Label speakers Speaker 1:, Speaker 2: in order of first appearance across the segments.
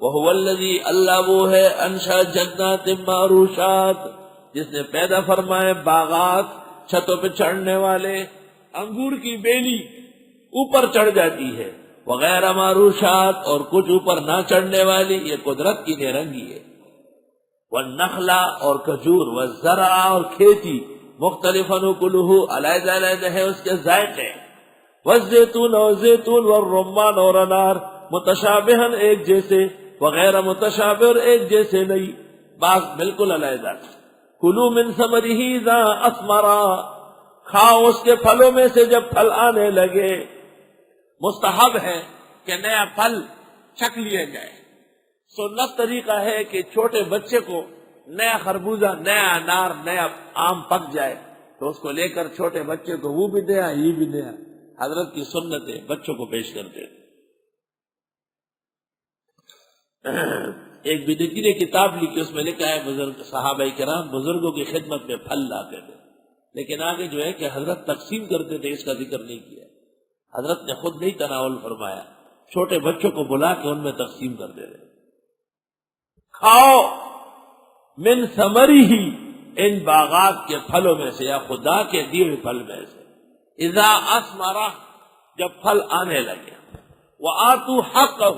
Speaker 1: وَهُوَ الَّذِي اللہ وہ ہے انشا جنات معروشات جس نے پیدا فرمائے باغات چھتوں پہ چڑھنے والے، انگور کی بیلی اوپر چڑھ جاتی ہے، وغیرہ معروشات اور کچھ اوپر نہ چڑھنے والی، یہ قدرت کی نرنگی ہے، والنخلا اور کھجور، والزرع اور کھیتی، مختلف نکلہ علیحدہ علیحدہ ہے اس کے ذائقے، والزیتون اور زیتون، والرمان اور انار، متشابہن ایک جیسے، وغیرہ متشابہ اور ایک جیسے نہیں، بعض بالکل علیحدہ۔ کلوا من ثمرہ اذا اثمر، کھاؤ اس کے پھلوں میں سے جب پھل آنے لگے۔ مستحب ہے کہ نیا پھل چکھ لیا جائے، سنت طریقہ ہے کہ چھوٹے بچے کو نیا خربوزہ، نیا انار، نیا آم پک جائے تو اس کو لے کر چھوٹے بچے کو وہ بھی دیا یہ بھی دیا، حضرت کی سنت ہے، بچوں کو پیش کرتے۔ ایک بدعتی نے کتاب لکھی، اس میں لکھا ہے بزرگ صحابہ کرام بزرگوں کی خدمت میں پھل لاتے تھے، لیکن آگے جو ہے کہ حضرت تقسیم کرتے تھے، اس کا ذکر نہیں کیا۔ حضرت نے خود نہیں تناول فرمایا، چھوٹے بچوں کو بلا کے ان میں تقسیم کر دے رہے۔ کھاؤ من ثمرہ، ان باغات کے پھلوں میں سے یا خدا کے دیے ہوئے پھل میں سے، اذا اثمر، جب پھل آنے لگے، وآتوا حقہ،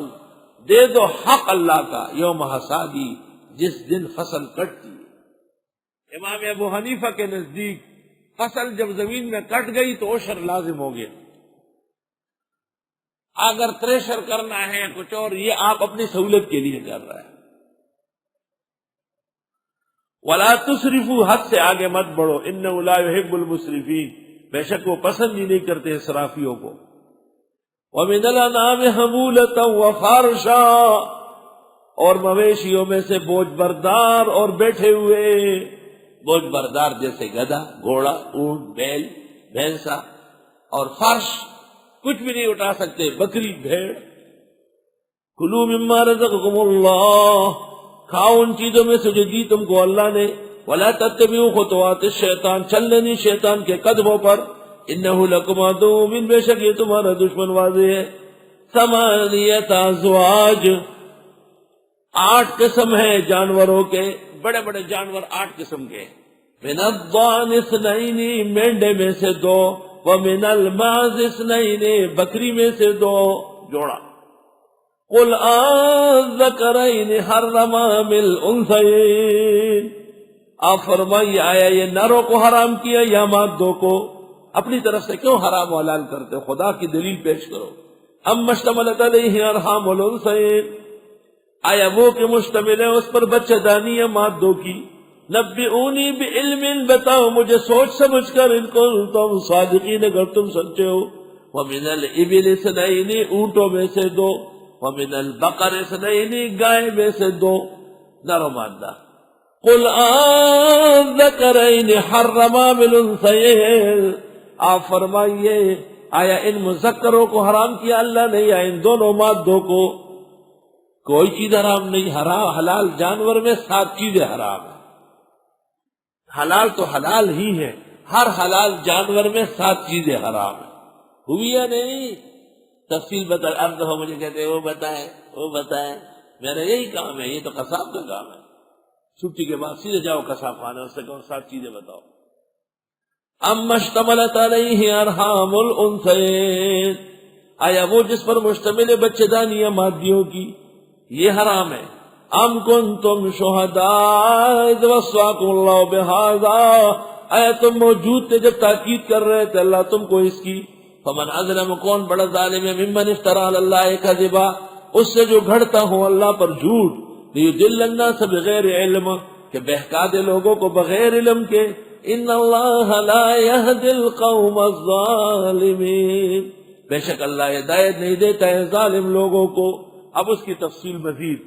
Speaker 1: دے دو حق اللہ کا، یوم حصادی، جس دن فصل کٹتی ہے۔ امام ابو حنیفہ کے نزدیک فصل جب زمین میں کٹ گئی تو عشر لازم ہو گیا۔ اگر تریشر کرنا ہے کچھ اور، یہ آپ اپنی سہولت کے لیے کر رہا ہے۔ وَلَا تُسْرِفُوا، حد سے آگے مت بڑھو، إِنَّهُ لَا يُحِبُّ الْمُسْرِفِينَ، بے شک وہ پسند ہی نہیں کرتے اسرافیوں کو۔ وَمِنَ الْأَنْعَامِ حَمُولَةً وَفَرْشًا، اور مویشیوں میں سے بوجھ بردار اور بیٹھے ہوئے، بوجھ بردار جیسے گدھا، گھوڑا، اونٹ، بیل، بھینسا، اور فرش کچھ بھی نہیں اٹھا سکتے، بکری، بھیڑ۔ کلوا مما رزقکم اللہ، کھاؤ ان چیزوں میں سے جو دی تم کو اللہ نے، ولا تتبعوا خطوات الشیطان، چلنے نہیں شیطان کے قدموں پر، انہ لکم عدو مبین، بے شک یہ تمہارا دشمن واضح ہے۔ ثمانیۃ ازواج، 8 قسم ہیں جانوروں کے، بڑے بڑے جانور 8 قسم کے، من الضأن اثنین، مینڈے میں سے 2، ومن المعز اثنین، بکری میں سے 2 جوڑا۔ قل الذکرین حرم ام الانثیین، آپ فرمائیے آیا یہ نروں کو حرام کیا یا مادوں کو؟ اپنی طرف سے کیوں حرام و حلال کرتے ہو؟ خدا کی دلیل پیش کرو۔ ام اشتملت علیہ ارحام الانثیین، آیا وہ کہ مشتمل ہے اس پر بچہ دانی یا مادوں کی؟ نبئونی بعلم، بتاؤ مجھے سوچ سمجھ کر، ان کو تم صادقین، اگر تم سچے ہو۔ ومن الابل اثنین، اونٹوں میں سے 2، ومن البقر اثنین، گائے میں سے 2، نر و مادہ۔ قل الذکرین حرم ام الانثیین، آپ فرمائیے آیا ان مذکروں کو حرام کیا اللہ نے یا ان دونوں مادوں کو؟ کوئی چیز حرام نہیں، حرام حلال جانور میں 7 چیزیں حرام ہیں، حلال تو حلال ہی ہے، ہر حلال جانور میں 7 چیزیں حرام ہیں، ہوئی یا نہیں؟ تفصیل بتا، اب تو مجھے کہتے ہیں وہ بتائیں، میرا یہی کام ہے، یہ تو قصاب کا کام ہے، چھٹی کے بعد سیدھے جاؤ قصاب خانے، اس سے کہو 7 چیزیں بتاؤ۔ اما اشتملت علیہ ارحام الانثیین، آیا وہ جس پر مشتمل ہے بچے دانی یا مادیوں کی، یہ حرام ہے۔ ام کنتم شہداء اذ وصاکم اللہ بہذا، آیا تم موجود تھے جب تاکید کر رہے تھے اللہ تم کو اس کی؟ فمن اظلم، کون بڑا ظالم ہے، ممن افترى علی اللہ کذبا، اس سے جو گھڑتا ہو اللہ پر جھوٹ، لیضل الناس بغیر علم، کہ بہکا دے لوگوں کو بغیر علم کے۔ ان اللہ لا یہدی القوم الظالمین، بے شک اللہ ہدایت نہیں دیتا ہے ظالم لوگوں کو۔ اب اس کی تفصیل مزید،